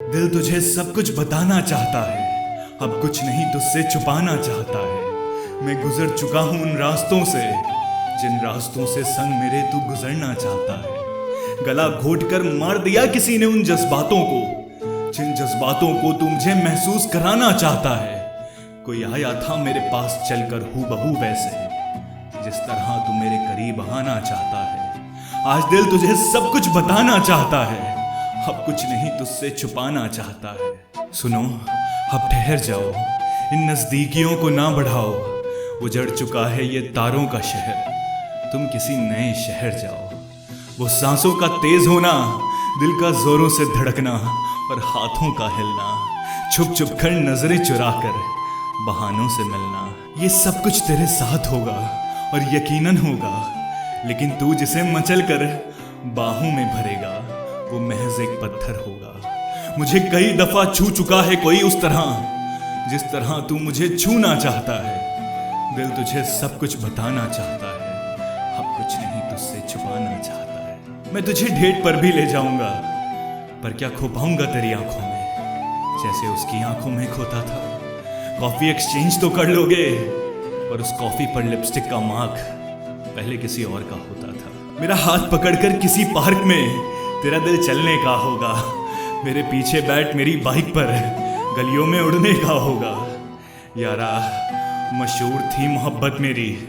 दिल तुझे सब कुछ बताना चाहता है, अब कुछ नहीं तुझसे छुपाना चाहता है। मैं गुजर चुका हूँ उन रास्तों से, जिन रास्तों से संग मेरे तू गुजरना चाहता है। गला घोट कर मार दिया किसी ने उन जज्बातों को, जिन जज्बातों को तू मुझे महसूस कराना चाहता है। कोई आया था मेरे पास चलकर हूबहू वैसे, जिस तरह तू मेरे करीब आना चाहता है। आज दिल तुझे सब कुछ बताना चाहता है, अब कुछ नहीं तुझसे छुपाना चाहता है। सुनो, अब ठहर जाओ, इन नजदीकियों को ना बढ़ाओ। उजड़ चुका है ये तारों का शहर, तुम किसी नए शहर जाओ। वो सांसों का तेज होना, दिल का जोरों से धड़कना और हाथों का हिलना, छुप छुप कर नजरें चुरा कर बहानों से मिलना, ये सब कुछ तेरे साथ होगा और यकीनन होगा। लेकिन तू जिसे मचल कर बाहों में भरेगा, वो महज एक पत्थर होगा। मुझे कई दफा छू चुका है कोई उस तरह, जिस तरह तू मुझे छूना चाहता है। दिल तुझे सब कुछ बताना चाहता है, अब कुछ नहीं तुझसे छुपाना चाहता है। मैं तुझे डेट पर भी ले जाऊंगा, पर क्या खो पाऊंगा तेरी आंखों में, जैसे उसकी आंखों में खोता था। कॉफी एक्सचेंज तो कर लोगे, पर उस कॉफी पर लिपस्टिक का मार्क पहले किसी और का होता था। मेरा हाथ पकड़कर किसी पार्क में तेरा दिल चलने का होगा, मेरे पीछे बैठ मेरी बाइक पर गलियों में उड़ने का होगा। यारा, मशहूर थी मोहब्बत मेरी,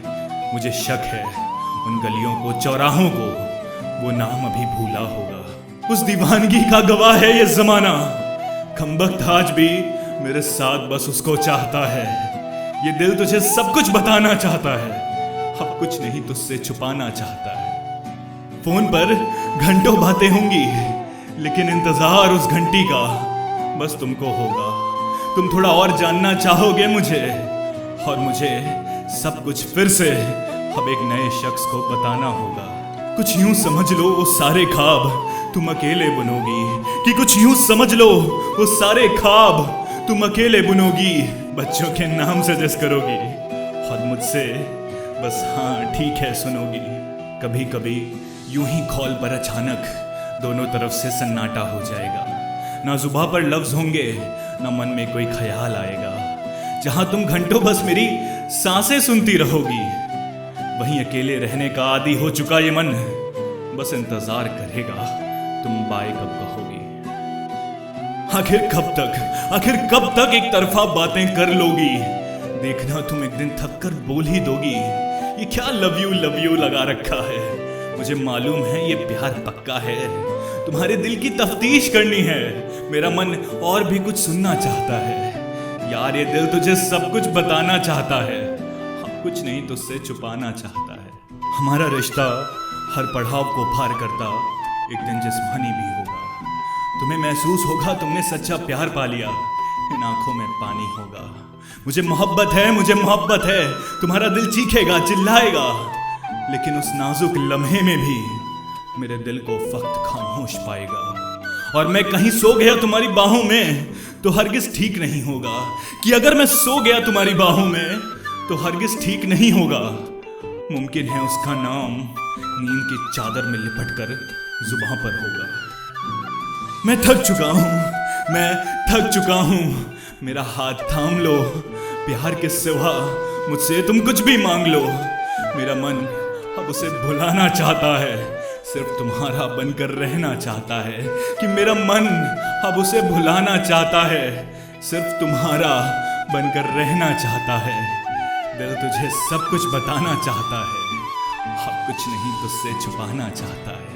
मुझे शक है उन गलियों को, चौराहों को वो नाम अभी भूला होगा। उस दीवानगी का गवाह है ये जमाना, कमबख्त आज भी मेरे साथ बस उसको चाहता है। ये दिल तुझे सब कुछ बताना चाहता है, अब कुछ नहीं तुझसे छुपाना चाहता है। फोन पर घंटों बातें होंगी, लेकिन इंतजार उस घंटी का बस तुमको होगा। तुम थोड़ा और जानना चाहोगे मुझे, और मुझे सब कुछ फिर से अब एक नए शख्स को बताना होगा। कुछ यूं समझ लो वो सारे ख्वाब तुम अकेले बुनोगी, कि कुछ यूं समझ लो वो सारे ख्वाब तुम अकेले बुनोगी। बच्चों के नाम सजेस्ट करोगी और मुझसे बस हाँ ठीक है सुनोगी। कभी कभी यूं ही कॉल पर अचानक दोनों तरफ से सन्नाटा हो जाएगा। ना जुबां पर लफ्ज होंगे, ना मन में कोई ख्याल आएगा। जहां तुम घंटों बस मेरी सांसें सुनती रहोगी, वहीं अकेले रहने का आदी हो चुका ये मन बस इंतजार करेगा तुम बाय कब कहोगी। आखिर कब तक एक तरफा बातें कर लोगी। देखना तुम एक दिन थक कर बोल ही दोगी, ये क्या लव यू लगा रखा है। मुझे मालूम है ये प्यार पक्का है, तुम्हारे दिल की तफ्तीश करनी है। मेरा मन और भी कुछ सुनना चाहता है। यार, ये दिल तुझे सब कुछ बताना चाहता है, अब कुछ नहीं तुझसे छुपाना चाहता है। हमारा रिश्ता हर पड़ाव को पार करता एक दिन जिस्मानी भी होगा। तुम्हें महसूस होगा तुमने सच्चा प्यार पा लिया, इन आंखों में पानी होगा। मुझे मोहब्बत है, तुम्हारा दिल चीखेगा चिल्लाएगा, लेकिन उस नाजुक लम्हे में भी मेरे दिल को वक्त खामोश पाएगा। और मैं कहीं सो गया तुम्हारी बाहों में तो हरगिज ठीक नहीं होगा, कि अगर मैं सो गया तुम्हारी बाहों में तो हरगिज ठीक नहीं होगा। मुमकिन है उसका नाम नींद की चादर में लिपट कर जुबां पर होगा। मैं थक चुका हूँ, मेरा हाथ थाम लो। प्यार के सिवा मुझसे तुम कुछ भी मांग लो। मेरा मन अब उसे भुलाना चाहता है, सिर्फ तुम्हारा बनकर रहना चाहता है। कि मेरा मन अब उसे भुलाना चाहता है, सिर्फ तुम्हारा बनकर रहना चाहता है। दिल तुझे सब कुछ बताना चाहता है, अब कुछ नहीं तुझसे छुपाना चाहता है।